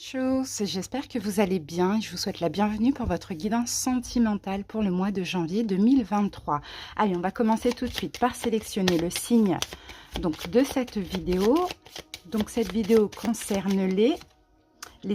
Chose, j'espère que vous allez bien et je vous souhaite la bienvenue pour votre guidance sentimentale pour le mois de janvier 2023. Allez, on va commencer tout de suite par sélectionner le signe de cette vidéo. Donc cette vidéo concerne les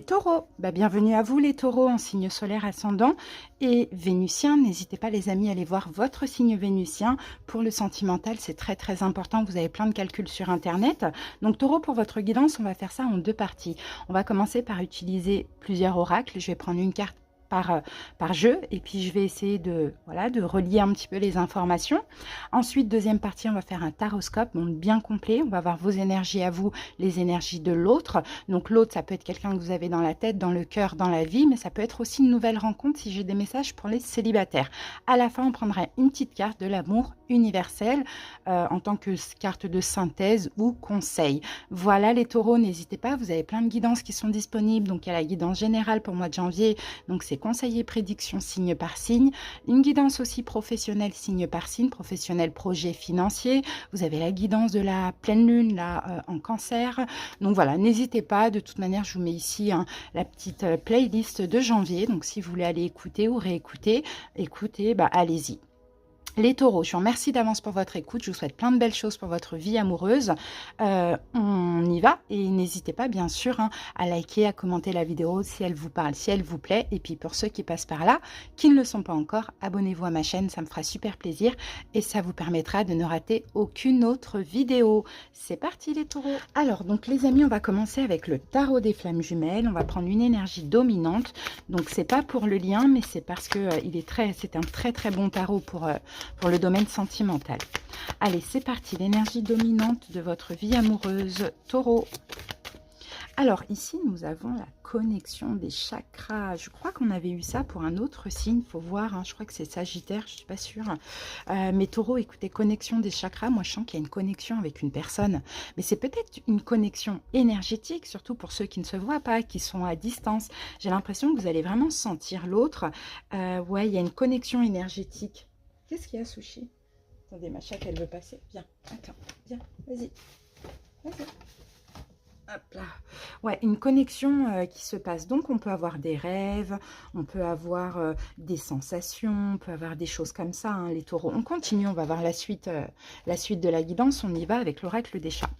taureaux. Bienvenue à vous les taureaux en signe solaire ascendant et vénusien. N'hésitez pas les amis à aller voir votre signe vénusien. Pour le sentimental, c'est très très important. Vous avez plein de calculs sur internet. Donc taureau, pour votre guidance, on va faire ça en deux parties. On va commencer par utiliser plusieurs oracles. Je vais prendre une carte par jeu et puis je vais essayer de relier un petit peu les informations. Ensuite, deuxième partie, on va faire un taroscope bien complet. On va voir vos énergies à vous, les énergies de l'autre. Donc l'autre, ça peut être quelqu'un que vous avez dans la tête, dans le cœur, dans la vie, mais ça peut être aussi une nouvelle rencontre si j'ai des messages pour les célibataires. À la fin, on prendra une petite carte de l'amour universel en tant que carte de synthèse ou conseil. Voilà les taureaux, n'hésitez pas, vous avez plein de guidances qui sont disponibles. Donc il y a la guidance générale pour le mois de janvier, donc c'est conseiller prédiction signe par signe, une guidance aussi professionnelle signe par signe, professionnel projet financier, vous avez la guidance de la pleine lune là en cancer. Donc voilà, n'hésitez pas, de toute manière je vous mets ici la petite playlist de janvier, donc si vous voulez aller écouter ou réécouter, écoutez, allez-y. Les taureaux, je vous remercie d'avance pour votre écoute. Je vous souhaite plein de belles choses pour votre vie amoureuse. On y va et n'hésitez pas bien sûr à liker, à commenter la vidéo si elle vous parle, si elle vous plaît. Et puis pour ceux qui passent par là, qui ne le sont pas encore, abonnez-vous à ma chaîne, ça me fera super plaisir et ça vous permettra de ne rater aucune autre vidéo. C'est parti les taureaux. Alors donc les amis, on va commencer avec le tarot des flammes jumelles. On va prendre une énergie dominante. Donc c'est pas pour le lien, mais c'est parce que c'est un très très bon tarot pour le domaine sentimental. Allez, c'est parti, l'énergie dominante de votre vie amoureuse, taureau. Alors ici, nous avons la connexion des chakras. Je crois qu'on avait eu ça pour un autre signe, il faut voir, je crois que c'est Sagittaire, je ne suis pas sûre. Mais taureau, écoutez, connexion des chakras, moi je sens qu'il y a une connexion avec une personne. Mais c'est peut-être une connexion énergétique, surtout pour ceux qui ne se voient pas, qui sont à distance. J'ai l'impression que vous allez vraiment sentir l'autre. Ouais, il y a une connexion énergétique. Qu'est-ce qu'il y a, Sushi? Attendez, ma chatte, elle veut passer. Viens, attends, viens, vas-y. Vas-y. Hop là. Ouais, une connexion qui se passe. Donc, on peut avoir des rêves, on peut avoir des sensations, on peut avoir des choses comme ça, les taureaux. On continue, on va voir la suite de la guidance. On y va avec l'oracle des chats.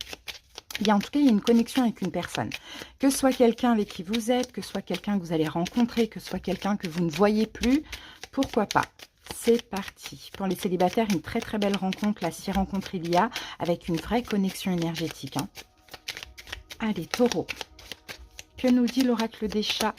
En tout cas, il y a une connexion avec une personne. Que ce soit quelqu'un avec qui vous êtes, que ce soit quelqu'un que vous allez rencontrer, que ce soit quelqu'un que vous ne voyez plus, pourquoi pas. C'est parti. Pour les célibataires, une très très belle rencontre, là, si rencontre il y a, avec une vraie connexion énergétique. Allez, taureau. Que nous dit l'oracle des chats?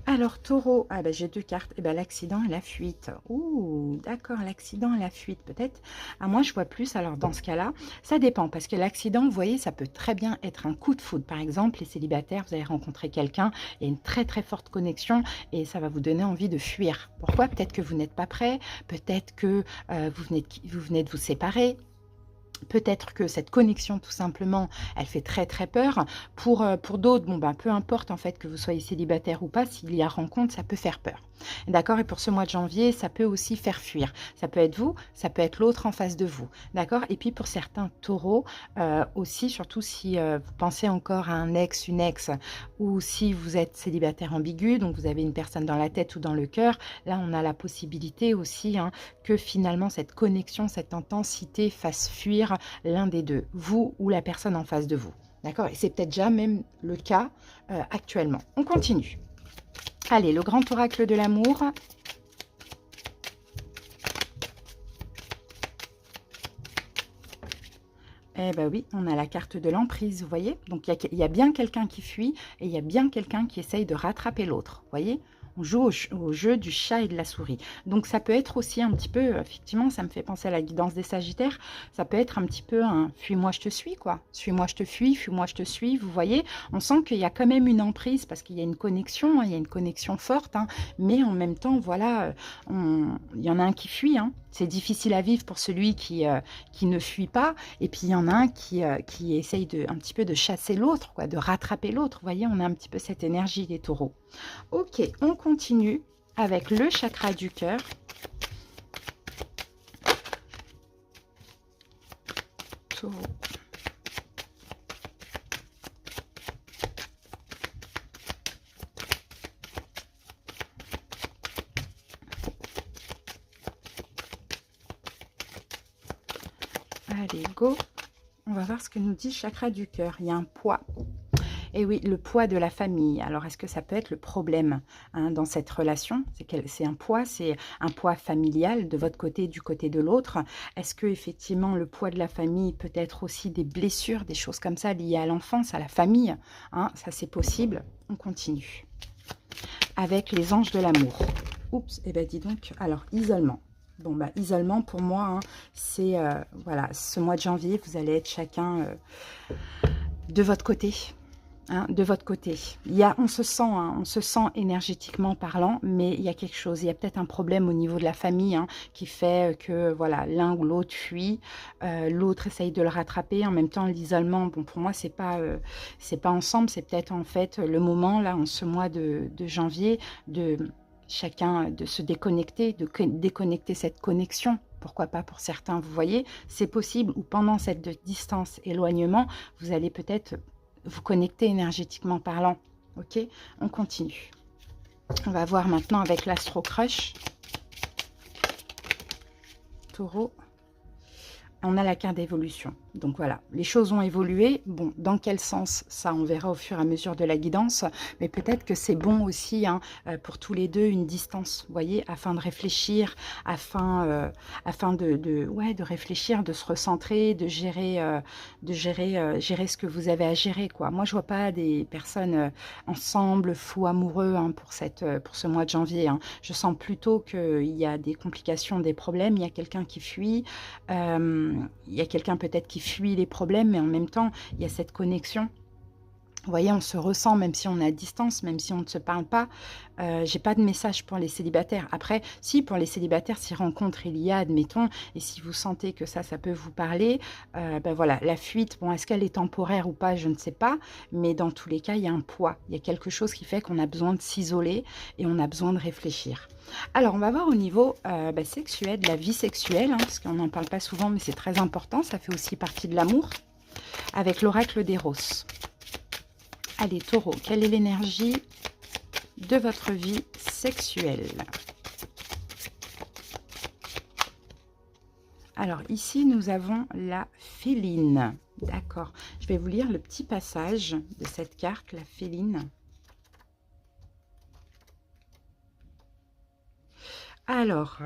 Alors, taureau, j'ai deux cartes. L'accident et la fuite. Ouh, d'accord, l'accident et la fuite. Peut-être, moi, je vois plus. Alors, dans ce cas-là, ça dépend. Parce que l'accident, vous voyez, ça peut très bien être un coup de foudre. Par exemple, les célibataires, vous allez rencontrer quelqu'un, il y a une très, très forte connexion et ça va vous donner envie de fuir. Pourquoi? Peut-être que vous n'êtes pas prêt. Peut-être que vous venez de vous séparer. Peut-être que cette connexion, tout simplement, elle fait très très peur. Pour d'autres, peu importe en fait que vous soyez célibataire ou pas, s'il y a rencontre, ça peut faire peur. D'accord? Et pour ce mois de janvier, ça peut aussi faire fuir. Ça peut être vous, ça peut être l'autre en face de vous. D'accord? Et puis pour certains taureaux, aussi, surtout si vous pensez encore à un ex, une ex, ou si vous êtes célibataire ambigu, donc vous avez une personne dans la tête ou dans le cœur, là on a la possibilité aussi que finalement cette connexion, cette intensité fasse fuir l'un des deux, vous ou la personne en face de vous. D'accord? Et c'est peut-être déjà même le cas actuellement. On continue. Allez, le grand oracle de l'amour. Eh bien oui, on a la carte de l'emprise, vous voyez? Donc il y a bien quelqu'un qui fuit et il y a bien quelqu'un qui essaye de rattraper l'autre, vous voyez? On joue au jeu du chat et de la souris. Donc ça peut être aussi un petit peu, effectivement, ça me fait penser à la guidance des Sagittaires, ça peut être un petit peu un fuis-moi, je te suis, quoi. Suis-moi, je te fuis, fuis-moi, je te suis, vous voyez. On sent qu'il y a quand même une emprise parce qu'il y a une connexion, il y a une connexion forte, mais en même temps, voilà, il y en a un qui fuit, C'est difficile à vivre pour celui qui ne fuit pas, et puis il y en a un qui essaye un petit peu de chasser l'autre, quoi, de rattraper l'autre. Vous voyez, on a un petit peu cette énergie des taureaux. Ok, on continue avec le chakra du cœur. Taureau. Allez, go. On va voir ce que nous dit chakra du cœur. Il y a un poids. Et oui, le poids de la famille. Alors, est-ce que ça peut être le problème dans cette relation? C'est un poids familial de votre côté, du côté de l'autre. Est-ce que effectivement le poids de la famille peut être aussi des blessures, des choses comme ça liées à l'enfance, à la famille? Ça, c'est possible. On continue. Avec les anges de l'amour. Oups, et ben dis donc. Alors, isolement. Bon, bah, isolement, pour moi, c'est, voilà, ce mois de janvier, vous allez être chacun de votre côté. De votre côté. On se sent énergétiquement parlant, mais il y a quelque chose, il y a peut-être un problème au niveau de la famille qui fait que voilà, l'un ou l'autre fuit, l'autre essaye de le rattraper. En même temps, l'isolement, bon, pour moi, c'est pas ensemble, c'est peut-être en fait le moment, là, en ce mois de janvier, de chacun de se déconnecter, de déconnecter cette connexion. Pourquoi pas pour certains, vous voyez, c'est possible, ou pendant cette distance, éloignement, vous allez peut-être vous connecter énergétiquement parlant. Ok, on continue. On va voir maintenant avec l'Astro Crush. Taureau. On a la carte d'évolution. Donc voilà, les choses ont évolué. Bon, dans quel sens, ça on verra au fur et à mesure de la guidance. Mais peut-être que c'est bon aussi pour tous les deux une distance, vous voyez, afin de réfléchir, afin de réfléchir, de se recentrer, de gérer ce que vous avez à gérer, quoi. Moi, je vois pas des personnes ensemble, fous amoureux pour ce mois de janvier. Je sens plutôt qu'il y a des complications, des problèmes. Il y a quelqu'un qui fuit. Il y a quelqu'un peut-être qui fuit les problèmes, mais en même temps, il y a cette connexion. Vous voyez, on se ressent même si on est à distance, même si on ne se parle pas. J'ai pas de message pour les célibataires. Après, si pour les célibataires, si rencontre il y a, admettons, et si vous sentez que ça peut vous parler, ben voilà, la fuite, bon, est-ce qu'elle est temporaire ou pas, je ne sais pas, mais dans tous les cas, il y a un poids. Il y a quelque chose qui fait qu'on a besoin de s'isoler et on a besoin de réfléchir. Alors, on va voir au niveau sexuel, de la vie sexuelle, parce qu'on n'en parle pas souvent, mais c'est très important, ça fait aussi partie de l'amour, avec l'oracle d'Eros. Allez, Taureau, quelle est l'énergie de votre vie sexuelle? Alors, ici, nous avons la féline. D'accord. Je vais vous lire le petit passage de cette carte, la féline. Alors,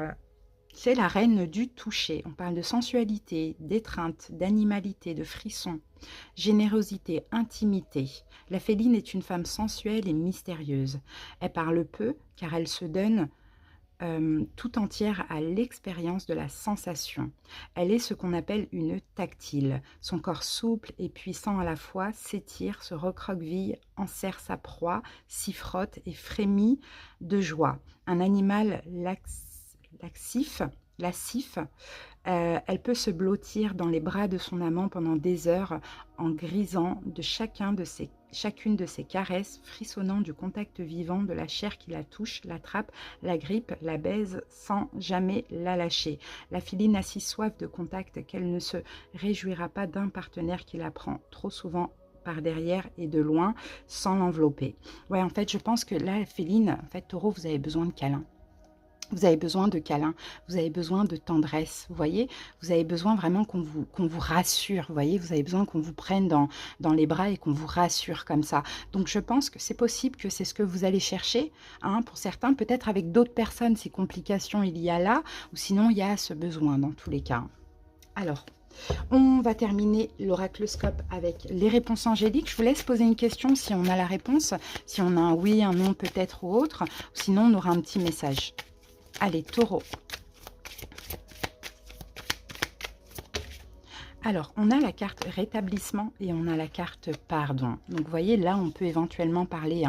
c'est la reine du toucher. On parle de sensualité, d'étreinte, d'animalité, de frisson, générosité, intimité. La féline est une femme sensuelle et mystérieuse. Elle parle peu car elle se donne tout entière à l'expérience de la sensation. Elle est ce qu'on appelle une tactile. Son corps souple et puissant à la fois s'étire, se recroqueville, enserre sa proie, s'y frotte et frémit de joie. Un animal lascif, elle peut se blottir dans les bras de son amant pendant des heures en grisant de chacune de ses caresses, frissonnant du contact vivant de la chair qui la touche, l'attrape, la grippe, la baise sans jamais la lâcher. La féline a si soif de contact qu'elle ne se réjouira pas d'un partenaire qui la prend trop souvent par derrière et de loin sans l'envelopper. Ouais, en fait, je pense que là, féline, en fait, Taureau, vous avez besoin de câlins. Vous avez besoin de câlins, vous avez besoin de tendresse, vous voyez. Vous avez besoin vraiment qu'on vous rassure, vous voyez. Vous avez besoin qu'on vous prenne dans les bras et qu'on vous rassure comme ça. Donc, je pense que c'est possible que c'est ce que vous allez chercher. Pour certains, peut-être avec d'autres personnes, ces complications, il y a là. Ou sinon, il y a ce besoin dans tous les cas. Alors, on va terminer l'oracloscope avec les réponses angéliques. Je vous laisse poser une question si on a la réponse. Si on a un oui, un non peut-être ou autre. Sinon, on aura un petit message. Allez, Taureau. Alors, on a la carte rétablissement et on a la carte pardon. Donc, vous voyez, là, on peut éventuellement parler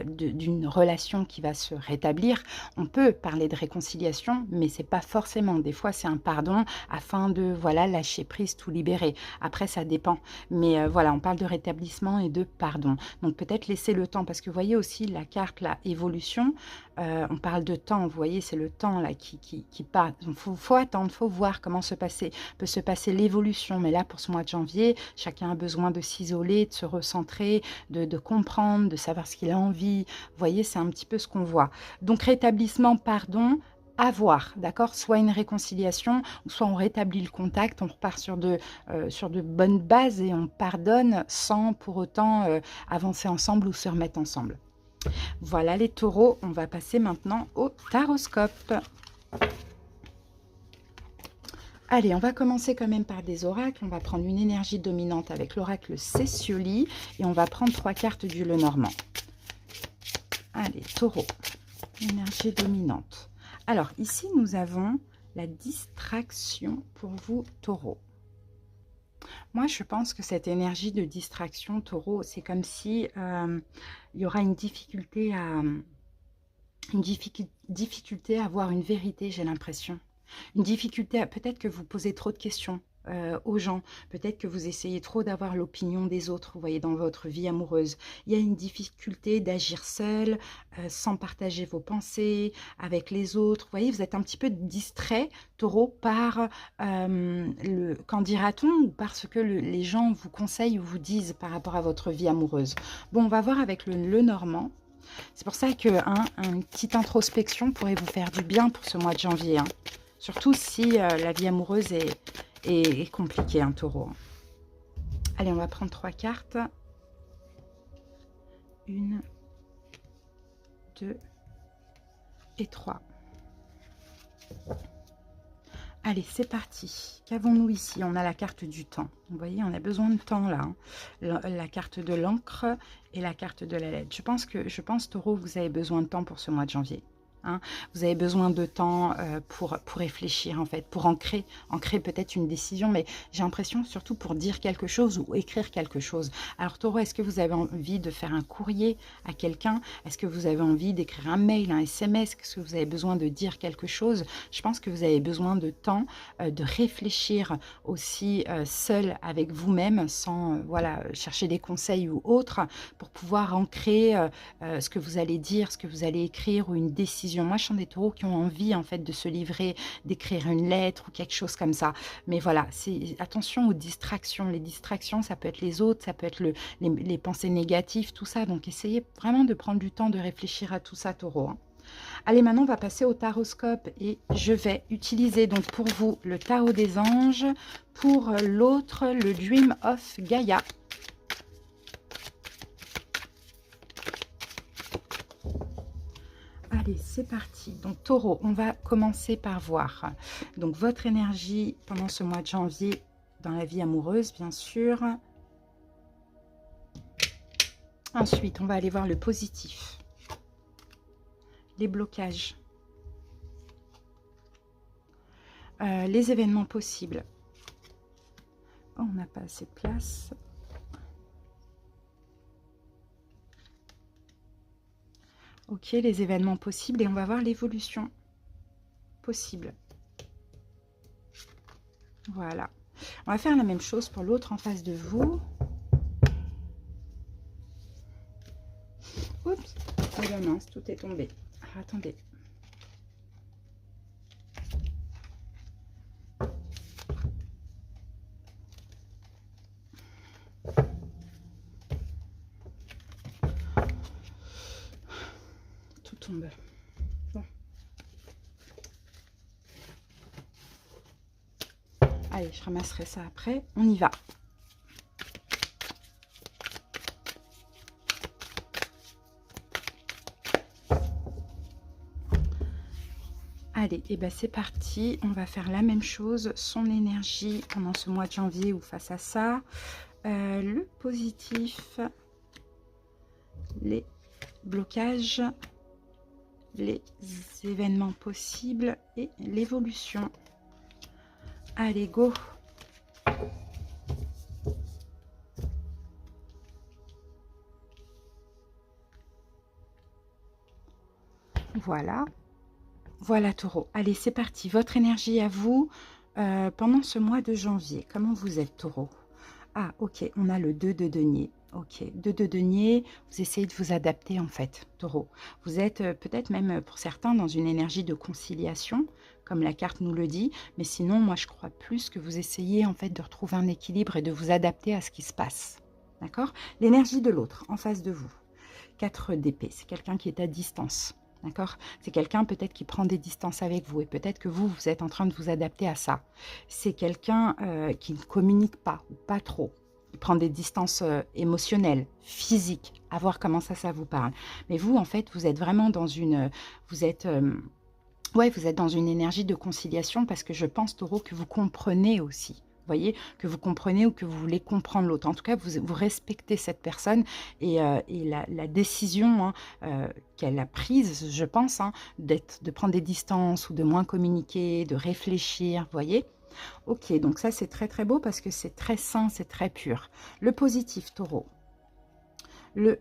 d'une relation qui va se rétablir. On peut parler de réconciliation, mais c'est pas forcément. Des fois, c'est un pardon afin de, voilà, lâcher prise, tout libérer. Après, ça dépend. Mais voilà, on parle de rétablissement et de pardon. Donc, peut-être laisser le temps, parce que vous voyez aussi la carte, la évolution. On parle de temps, vous voyez, c'est le temps là qui part. Il faut attendre, il faut voir comment peut se passer l'évolution. Mais là, pour ce mois de janvier, chacun a besoin de s'isoler, de se recentrer, de comprendre, de savoir ce qu'il a envie. Vous voyez, c'est un petit peu ce qu'on voit. Donc, rétablissement, pardon, avoir, d'accord? Soit une réconciliation, ou soit on rétablit le contact, on repart sur de bonnes bases et on pardonne sans pour autant avancer ensemble ou se remettre ensemble. Voilà les taureaux, on va passer maintenant au taroscope. Allez, on va commencer quand même par des oracles. On va prendre une énergie dominante avec l'oracle Cessioli et on va prendre 3 cartes du Lenormand. Allez, taureau, énergie dominante. Alors, ici, nous avons la distraction pour vous, taureau. Moi, je pense que cette énergie de distraction, taureau, c'est comme si il y aura une difficulté à avoir une vérité, j'ai l'impression. Une difficulté à peut-être que vous posez trop de questions aux gens, peut-être que vous essayez trop d'avoir l'opinion des autres, vous voyez, dans votre vie amoureuse. Il y a une difficulté d'agir seul, sans partager vos pensées avec les autres. Vous voyez, vous êtes un petit peu distrait, taureau, par le qu'en dira-t-on ou parce que les gens vous conseillent ou vous disent par rapport à votre vie amoureuse. Bon, on va voir avec le Lenormand. C'est pour ça que une petite introspection pourrait vous faire du bien pour ce mois de janvier. Surtout si la vie amoureuse est compliquée, un taureau. Allez, on va prendre 3 cartes. 1, 2 et 3. Allez, c'est parti. Qu'avons-nous ici? On a la carte du temps. Vous voyez, on a besoin de temps là. La carte de l'encre et la carte de la lettre. Je pense, taureau, vous avez besoin de temps pour ce mois de janvier. Vous avez besoin de temps pour réfléchir, en fait, pour ancrer peut-être une décision, mais j'ai l'impression surtout pour dire quelque chose ou écrire quelque chose. Alors, taureau, est-ce que vous avez envie de faire un courrier à quelqu'un? Est-ce que vous avez envie d'écrire un mail, un SMS? Est-ce que vous avez besoin de dire quelque chose? Je pense que vous avez besoin de temps, de réfléchir aussi seul avec vous-même, sans voilà, chercher des conseils ou autres, pour pouvoir ancrer ce que vous allez dire, ce que vous allez écrire ou une décision. Moi, je sens des taureaux qui ont envie en fait de se livrer, d'écrire une lettre ou quelque chose comme ça. Mais voilà, attention aux distractions. Les distractions, ça peut être les autres, ça peut être les pensées négatives, tout ça. Donc, essayez vraiment de prendre du temps de réfléchir à tout ça, taureau. Allez, maintenant, on va passer au taroscope et je vais utiliser donc pour vous le tarot des anges, pour l'autre, le Dream of Gaïa. Allez, c'est parti. Donc, taureau, on va commencer par voir donc votre énergie pendant ce mois de janvier dans la vie amoureuse, bien sûr. Ensuite, on va aller voir le positif. Les blocages. Les événements possibles. Oh, on n'a pas assez de place. Ok, les événements possibles et on va voir l'évolution possible. Voilà. On va faire la même chose pour l'autre en face de vous. Oups, oh ben mince, tout est tombé. Ah, attendez. Tout tombe. Bon. Allez, je ramasserai ça après. On y va. Allez, et ben c'est parti. On va faire la même chose. Son énergie pendant ce mois de janvier ou face à ça. Le positif. Les blocages. Les événements possibles et l'évolution. Allez, go! Voilà. Voilà, taureau. Allez, c'est parti. Votre énergie à vous pendant ce mois de janvier. Comment vous êtes, taureau? Ah, ok. On a le 2 de denier. Ok. 2 de denier. Vous essayez de vous adapter, en fait, taureau. Vous êtes peut-être même, pour certains, dans une énergie de conciliation, comme la carte nous le dit. Mais sinon, moi, je crois plus que vous essayez, en fait, de retrouver un équilibre et de vous adapter à ce qui se passe. D'accord? L'énergie de l'autre, en face de vous. 4 d'épée. C'est quelqu'un qui est à distance. D'accord? C'est quelqu'un peut-être qui prend des distances avec vous et peut-être que vous, vous êtes en train de vous adapter à ça. C'est quelqu'un qui ne communique pas ou pas trop. Il prend des distances émotionnelles, physiques, à voir comment ça vous parle. Mais vous, en fait, vous êtes vraiment dans une... Vous êtes... ouais, vous êtes dans une énergie de conciliation parce que je pense, Taureau, que vous comprenez aussi. Vous voyez, que vous comprenez ou que vous voulez comprendre l'autre. En tout cas, vous respectez cette personne et la décision hein, qu'elle a prise, je pense, hein, de prendre des distances ou de moins communiquer, de réfléchir, vous voyez. Ok, donc ça c'est très très beau parce que c'est très sain, c'est très pur. Le positif, Taureau. Le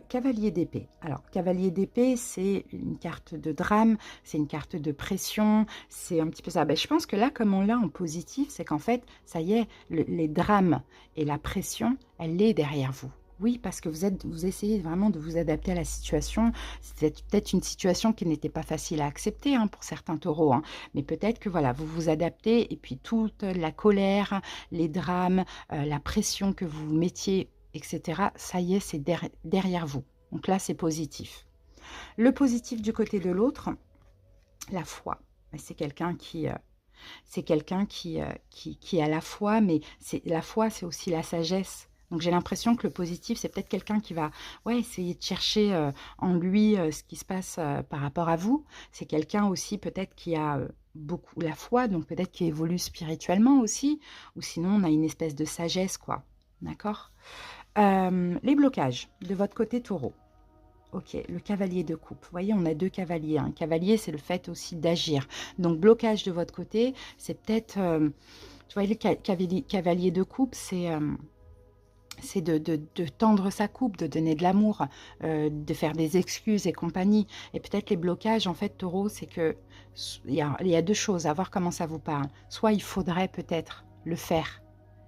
cavalier d'épée. Alors, cavalier d'épée, c'est une carte de drame, c'est une carte de pression, c'est un petit peu ça. Ben, je pense que là, comme on l'a en positif, c'est qu'en fait, ça y est, les drames et la pression, elle est derrière vous. Oui, parce que vous essayez vraiment de vous adapter à la situation. C'était peut-être une situation qui n'était pas facile à accepter hein, pour certains taureaux. Hein. Mais peut-être que voilà, vous vous adaptez et puis toute la colère, les drames, la pression que vous mettiez etc. Ça y est, c'est derrière vous. Donc là, c'est positif. Le positif du côté de l'autre, la foi. C'est quelqu'un qui a la foi, mais la foi, c'est aussi la sagesse. Donc j'ai l'impression que le positif, c'est peut-être quelqu'un qui va essayer de chercher en lui ce qui se passe par rapport à vous. C'est quelqu'un aussi peut-être qui a beaucoup la foi, donc peut-être qui évolue spirituellement aussi, ou sinon on a une espèce de sagesse, quoi. D'accord ? Les blocages de votre côté taureau. Ok, le cavalier de coupe. Vous voyez, on a deux cavaliers. Un cavalier, c'est le fait aussi d'agir. Donc, blocage de votre côté, c'est peut-être... tu vois, le cavalier de coupe, c'est de tendre sa coupe, de donner de l'amour, de faire des excuses et compagnie. Et peut-être les blocages, en fait, taureau, c'est que... Il y a deux choses, à voir comment ça vous parle. Soit il faudrait peut-être le faire.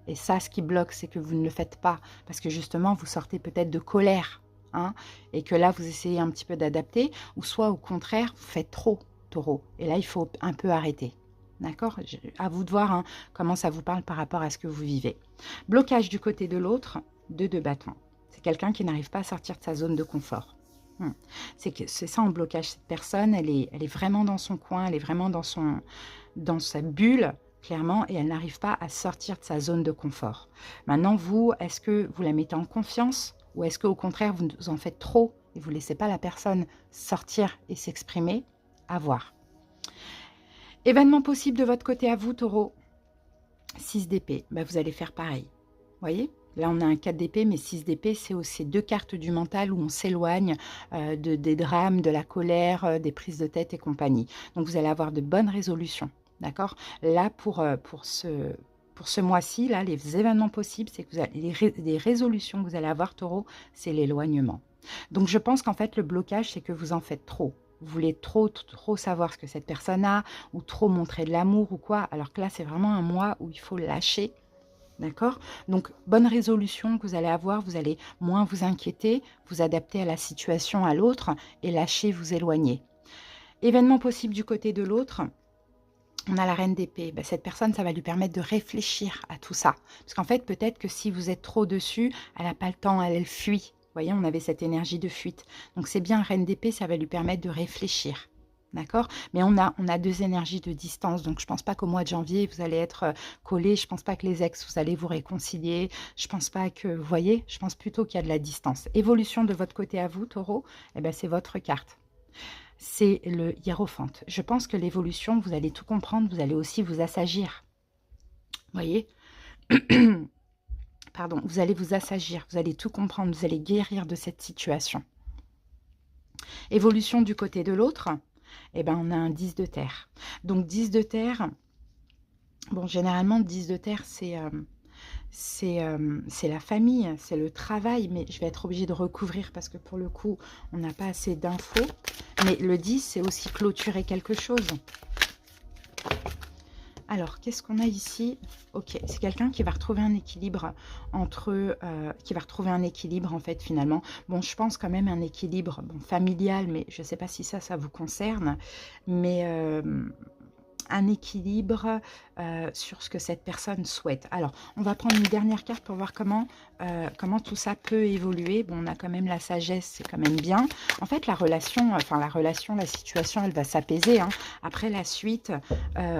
Et ça, ce qui bloque, c'est que vous ne le faites pas. Parce que justement, vous sortez peut-être de colère. Hein, et que là, vous essayez un petit peu d'adapter. Ou soit, au contraire, vous faites trop, taureau. Et là, il faut un peu arrêter. D'accord? À vous de voir hein, comment ça vous parle par rapport à ce que vous vivez. Blocage du côté de l'autre, de deux bâtons. C'est quelqu'un qui n'arrive pas à sortir de sa zone de confort. C'est ça en blocage. Cette personne, elle est vraiment dans son coin, elle est vraiment dans sa bulle, clairement, et elle n'arrive pas à sortir de sa zone de confort. Maintenant, vous, est-ce que vous la mettez en confiance ou est-ce qu'au contraire, vous en faites trop et vous ne laissez pas la personne sortir et s'exprimer? À voir. Événement possible de votre côté à vous, taureau. 6 d'épée, ben, vous allez faire pareil. Vous voyez? Là, on a un 4 d'épée, mais 6 d'épée, c'est aussi deux cartes du mental où on s'éloigne des drames, de la colère, des prises de tête et compagnie. Donc, vous allez avoir de bonnes résolutions. D'accord? Là, pour ce mois-ci, là, les événements possibles, c'est que vous avez les résolutions que vous allez avoir, taureau, c'est l'éloignement. Donc, je pense qu'en fait, le blocage, c'est que vous en faites trop. Vous voulez trop savoir ce que cette personne a ou trop montrer de l'amour ou quoi. Alors que là, c'est vraiment un mois où il faut lâcher. D'accord? Donc, bonne résolution que vous allez avoir. Vous allez moins vous inquiéter, vous adapter à la situation, à l'autre et lâcher, vous éloigner. Événement possible du côté de l'autre. On a la reine d'épée. Ben, cette personne, ça va lui permettre de réfléchir à tout ça. Parce qu'en fait, peut-être que si vous êtes trop dessus, elle n'a pas le temps, elle fuit. Vous voyez, on avait cette énergie de fuite. Donc, c'est bien, reine d'épée, ça va lui permettre de réfléchir. D'accord? Mais on a deux énergies de distance. Donc, je ne pense pas qu'au mois de janvier, vous allez être collés. Je ne pense pas que les ex, vous allez vous réconcilier. Je ne pense pas que... Vous voyez? Je pense plutôt qu'il y a de la distance. Évolution de votre côté à vous, taureau, eh ben, c'est votre carte. C'est le hiérophante. Je pense que l'évolution, vous allez tout comprendre, vous allez aussi vous assagir. Vous voyez? Pardon, vous allez vous assagir, vous allez tout comprendre, vous allez guérir de cette situation. Évolution du côté de l'autre, eh ben, on a un 10 de terre. Donc 10 de terre, bon, généralement 10 de terre, c'est la famille, c'est le travail, mais je vais être obligée de recouvrir parce que pour le coup, on n'a pas assez d'infos. Mais le 10, c'est aussi clôturer quelque chose. Alors, qu'est-ce qu'on a ici? Ok, c'est quelqu'un qui va retrouver un équilibre qui va retrouver un équilibre en fait finalement. Bon, je pense quand même un équilibre familial, mais je ne sais pas si ça vous concerne. Mais un équilibre sur ce que cette personne souhaite. Alors, on va prendre une dernière carte pour voir comment tout ça peut évoluer. Bon, on a quand même la sagesse, c'est quand même bien. En fait, la relation, la situation, elle va s'apaiser. Hein. Après la suite,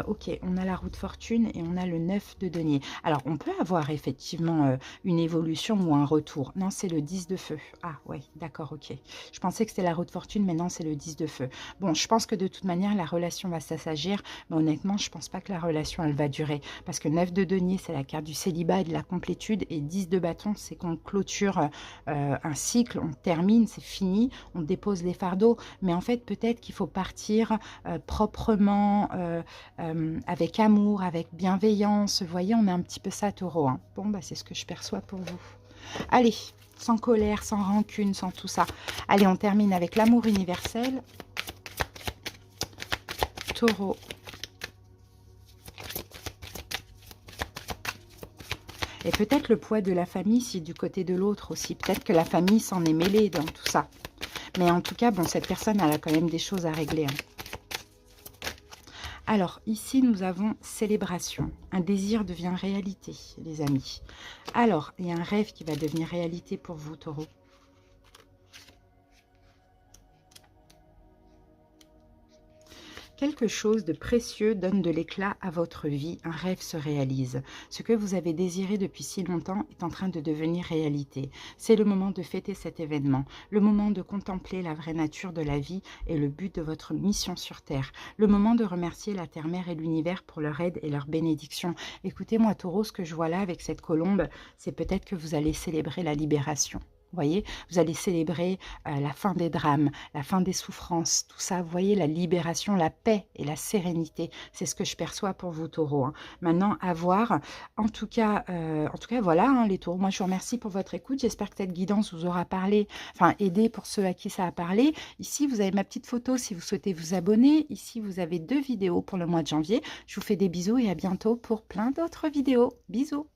ok, on a la roue de fortune et on a le 9 de denier. Alors, on peut avoir effectivement une évolution ou un retour. Non, c'est le 10 de feu. Ah, ouais, d'accord, ok. Je pensais que c'était la roue de fortune, mais non, c'est le 10 de feu. Bon, je pense que de toute manière, la relation va s'assagir, mais honnêtement, je pense pas que la relation, elle va durer. Parce que 9 de denier, c'est la carte du célibat et de la complétude, et 10 de bâton, c'est qu'on clôture un cycle, on termine, c'est fini, on dépose les fardeaux. Mais en fait, peut-être qu'il faut partir proprement, avec amour, avec bienveillance. Vous voyez, on est un petit peu ça, taureau. Hein. Bon, bah, c'est ce que je perçois pour vous. Allez, sans colère, sans rancune, sans tout ça. Allez, on termine avec l'amour universel. Taureau. Et peut-être le poids de la famille, si du côté de l'autre aussi. Peut-être que la famille s'en est mêlée dans tout ça. Mais en tout cas, bon, cette personne, elle a quand même des choses à régler. Hein. Alors, ici, nous avons célébration. Un désir devient réalité, les amis. Alors, il y a un rêve qui va devenir réalité pour vous, taureau. Quelque chose de précieux donne de l'éclat à votre vie, un rêve se réalise. Ce que vous avez désiré depuis si longtemps est en train de devenir réalité. C'est le moment de fêter cet événement, le moment de contempler la vraie nature de la vie et le but de votre mission sur Terre, le moment de remercier la Terre-Mère et l'univers pour leur aide et leur bénédiction. Écoutez-moi, taureau, ce que je vois là avec cette colombe, c'est peut-être que vous allez célébrer la libération. Vous voyez, vous allez célébrer la fin des drames, la fin des souffrances, tout ça. Vous voyez, la libération, la paix et la sérénité. C'est ce que je perçois pour vous, taureaux. Hein. Maintenant, à voir. En tout cas, voilà, hein, les taureaux. Moi, je vous remercie pour votre écoute. J'espère que cette guidance vous aura parlé, enfin, aidé pour ceux à qui ça a parlé. Ici, vous avez ma petite photo si vous souhaitez vous abonner. Ici, vous avez 2 vidéos pour le mois de janvier. Je vous fais des bisous et à bientôt pour plein d'autres vidéos. Bisous.